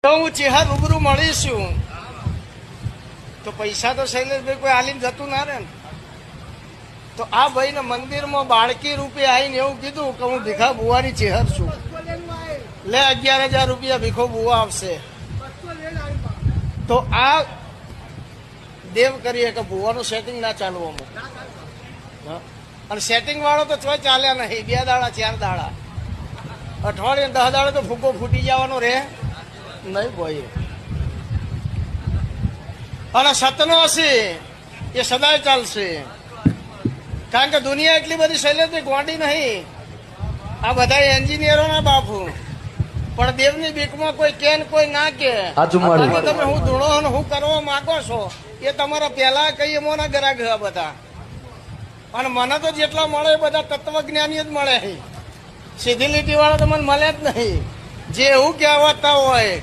તો હું ચેહર રૂબરૂ મળીશું તો પૈસા તો શૈલેષભાઈ કોઈ આલીને જતું ના રહે ને. તો આ ભાઈને મંદિરમાં બાળકી રૂપે આવીને એવું કીધું કે હું ભીખા બુવાની ચેહર છું, લે 11,000 રૂપિયા ભીખો બુવા આવશે. તો આ દેવ કરીએ કે ભુવાનું સેટિંગ ના ચાલવામાં, અને સેટિંગ વાળો તો ચોય ચાલ્યા નહીં. 2 દાડા 4 દાડા અઠવાડિયે 10 દાડે તો ફૂકો ફૂટી જવાનો રે નહીં ભાઈ. અને સતનો હશે એ સદાય ચાલશે, કારણ કે દુનિયા એટલી બધી શૈલેષની ગોંડી નહીં. આ બધા એન્જિનિયરોના બાપુ, પણ દેવની બીકમાં કોઈ કે ને કોઈ ના કે. તમે હું ધૂણો અને હું કરવા માંગો છો એ તમારા પહેલા કઈ એમોના ગ્રાહક બધા. અને મને તો જેટલા મળે એ બધા તત્વજ્ઞાની જ મળે. સીધી લીટી વાળા તો મને મળે જ નહીં. જે એવું કહેવાતા હોય